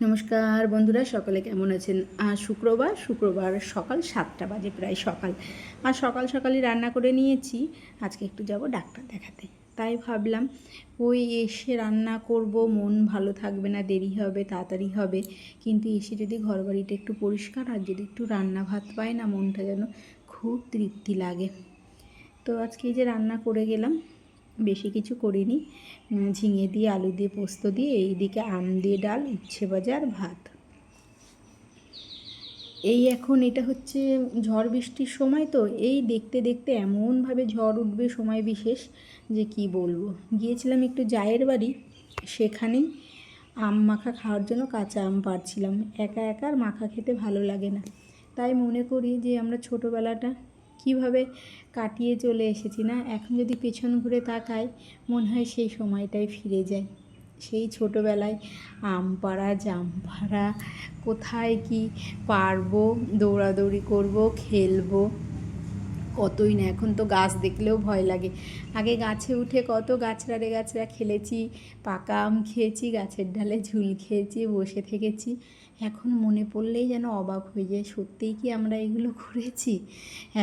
নমস্কার বন্ধুরা, সকলে কেমন আছেন? আজ শুক্রবার সকাল 7টা বাজে, প্রায় সকাল। আর সকাল সকালই রান্না করে নিয়েছি। আজকে একটু যাব ডাক্তার দেখাতে, তাই ভাবলাম ওই এসে রান্না করব, মন ভালো থাকবে না, দেরি হবে, তাড়াতাড়ি হবে। কিন্তু এসে যদি ঘরবাড়িটা একটু পরিষ্কার আর যদি একটু রান্না ভাত পাই না, মনটা যেন খুব তৃপ্তি লাগে। তো আজকে এই যে রান্না করে গেলাম, বেশি কিছু করিনি। ঝিঙে দিয়ে আলু দিয়ে পোস্ত দিয়ে, এইদিকে আম দিয়ে ডাল, উচ্ছে ভাজা আর ভাত। এই এখন এটা হচ্ছে ঝড় বৃষ্টির সময়, তো এই দেখতে দেখতে এমনভাবে ঝড় উঠবে সময় বিশেষ যে কি বলবো। গিয়েছিলাম একটু জায়ের বাড়ি, সেখানেই আম মাখা খাওয়ার জন্য কাঁচা আম পাড়ছিলাম। একা একা আর মাখা খেতে ভালো লাগে না, তাই মনে করি যে আমরা ছোটোবেলাটা কিভাবে কাটিয়ে চলে এসেছি না। এখন যদি পেছন ঘুরে তাকাই, মনে হয় সেই সময়টাই ফিরে যায়। সেই ছোটোবেলায় আম পাড়া, জাম পাড়া, কোথায় কি পারবো, দৌড়াদৌড়ি করব, খেলবো, কতই না। এখন তো গাছ দেখলেও ভয় লাগে। আগে গাছে উঠে কত গাছড়া গাছড়া খেলেছি, পাকা আম খেয়েছি, গাছের ডালে ঝুল খেয়েছি, বসে থেকেছি। এখন মনে পড়লেই যেন অবাক হয়ে যায়, সত্যিই কি আমরা এগুলো করেছি?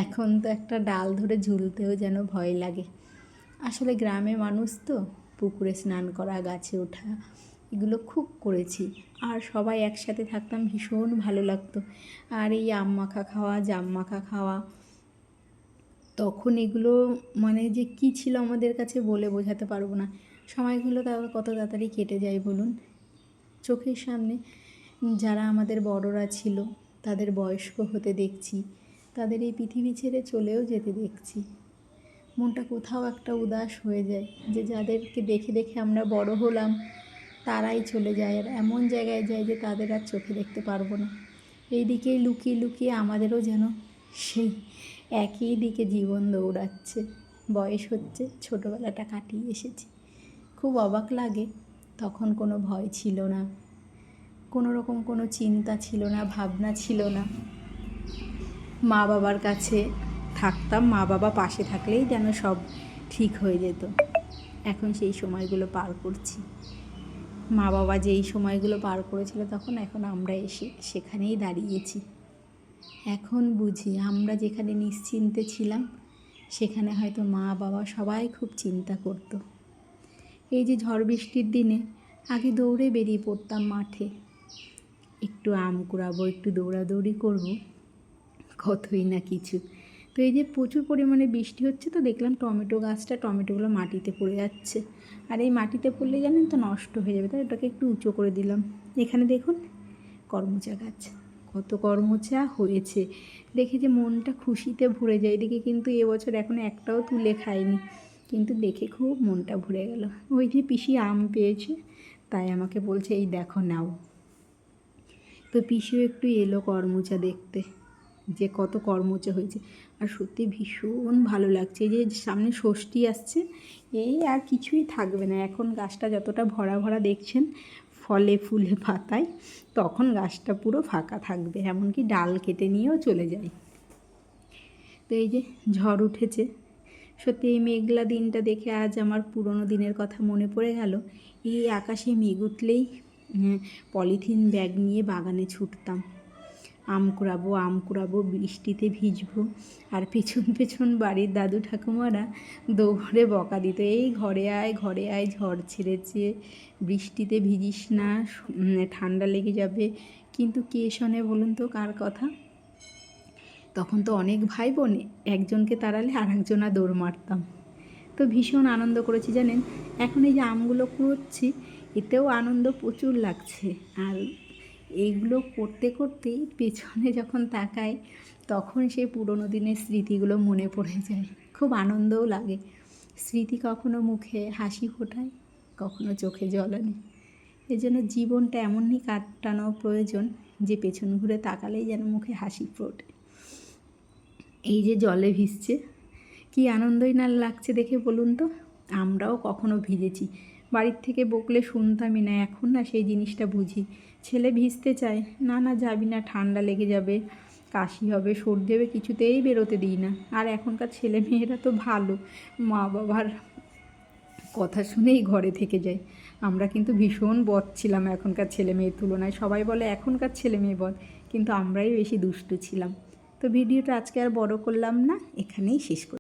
এখন তো একটা ডাল ধরে ঝুলতেও যেন ভয় লাগে। আসলে গ্রামে মানুষ তো, পুকুরে স্নান করা, গাছে ওঠা, এগুলো খুব করেছি। আর সবাই একসাথে থাকতাম, ভীষণ ভালো লাগতো। আর এই আম মাখা খাওয়া, জাম মাখা খাওয়া, তখন এগুলো মানে যে কী ছিল আমাদের কাছে বলে বোঝাতে পারবো না। সময়গুলো তাও কত তাড়াতাড়ি কেটে যায় বলুন। চোখের সামনে যারা আমাদের বড়রা ছিল, তাদের বয়স্ক হতে দেখছি, তাদের এই পৃথিবী ছেড়ে চলেও যেতে দেখছি। মনটা কোথাও একটা উদাস হয়ে যায় যে যাদেরকে দেখে দেখে আমরা বড় হলাম, তারাই চলে যায়, আর এমন জায়গায় যায় যে তাদের আর চোখে দেখতে পারবো না। এই দিকেই লুকিয়ে লুকিয়ে আমাদেরও যেন সেই একই দিকে জীবন দৌড়াচ্ছে। বয়স হচ্ছে, ছোটোবেলাটা কাটিয়ে এসেছি। খুব অবাক লাগে। তখন কোনো ভয় ছিল না, কোনো রকম কোনো চিন্তা ছিল না, ভাবনা ছিল না। মা বাবার কাছে থাকতাম, মা বাবা পাশে থাকলেই যেন সব ঠিক হয়ে যেত। এখন সেই সময়গুলো পার করছি। মা বাবা যেই সময়গুলো পার করেছিল তখন, এখন আমরা এসে সেখানেই দাঁড়িয়েছি। এখন বুঝি আমরা যেখানে নিশ্চিন্তে ছিলাম, সেখানে হয়তো মা বাবা সবাই খুব চিন্তা করতো। এই যে ঝড় বৃষ্টির দিনে আগে দৌড়ে বেরিয়ে পড়তাম মাঠে, একটু আম কুড়াবো, একটু দৌড়াদৌড়ি করব, কতই না কিছু। তো এই যে প্রচুর পরিমাণে বৃষ্টি হচ্ছে, তো দেখলাম টমেটো গাছটা, টমেটোগুলো মাটিতে পড়ে যাচ্ছে। আর এই মাটিতে পড়লে জানেন তো নষ্ট হয়ে যাবে, তাই ওটাকে একটু উঁচু করে দিলাম। এখানে দেখুন করমচা গাছ, কত করমচা হয়েছে দেখে যে মনটা খুশিতে ভরে যায়। এদিকে কিন্তু এবছর এখনও একটাও তুলে খাইনি, কিন্তু দেখে খুব মনটা ভরে গেল। ওই যে পিসি আম পেয়েছে, তাই আমাকে বলছে এই দেখো নাও। তো পিসিও একটু এলো করমচা দেখতে, যে কত করমচা হয়েছে। আর সত্যি ভীষণ ভালো লাগছে। এই যে সামনে ষষ্ঠী আসছে, এই আর কিছুই থাকবে না। এখন গাছটা যতটা ভরা ভরা দেখছেন ফলে ফুলে পাতায়, তখন গাছটা পুরো ফাঁকা থাকবে, এমনকি ডাল কেটে নিয়েও চলে যায়। তো এই যে ঝড় উঠেছে, সত্যি এই মেঘলা দিনটা দেখে আজ আমার পুরনো দিনের কথা মনে পড়ে গেল। এই আকাশে মেঘ উঠলেই পলিথিন ব্যাগ নিয়ে বাগানে ছুটতাম। আম কুড়াবো, বৃষ্টিতে ভিজবো। আর পেছন পেছন বাড়ির দাদু ঠাকুমারা দৌড়ে বকা দিত, এই ঘরে আয়, ঝড় ছেড়েছে, বৃষ্টিতে ভিজিস না, ঠান্ডা লেগে যাবে। কিন্তু কে শোনে বলুন তো কার কথা? তখন তো অনেক ভাই বোন, একজনকে তাড়ালে আর একজনা দৌড় মারতাম। তো ভীষণ আনন্দ করেছি জানেন। এখন এই যে আমগুলো কুড়োচ্ছি, এতেও আনন্দ প্রচুর লাগছে। আর এইগুলো করতে করতেই পেছনে যখন তাকাই, তখন সেই পুরনো দিনের স্মৃতিগুলো মনে পড়ে যায়, খুব আনন্দও লাগে। স্মৃতি কখনো মুখে হাসি ফোটায়, কখনো চোখে জল আনে। এই জন্য জীবনটা এমনই কাটানো প্রয়োজন যে পেছন ঘুরে তাকালেই যেন মুখে হাসি ফোটে। এই যে জলে ভিজছে, কি আনন্দই না লাগছে দেখে বলুন তো। আমরাও কখনো ভিজেছি, বাড়ির থেকে বকলে শুনতামই না, এখন না সেই জিনিসটা বুঝি। ছেলে ভিজতে চায়, না যাবি না, ঠান্ডা লেগে যাবে, কাশি হবে, সর্দি হবে, কিছুতেই বেরোতে দিই না। আর এখনকার ছেলে মেয়েরা তো ভালো, মা বাবার কথা শুনেই ঘরে থেকে যায়। আমরা কিন্তু ভীষণ বদ ছিলাম এখনকার ছেলে মেয়ের তুলনায়। সবাই বলে এখনকার ছেলে মেয়ে বদ, কিন্তু আমরাই বেশি দুষ্টু ছিলাম। তো ভিডিওটা আজকে আর বড় করলাম না, এখানেই শেষ করলাম।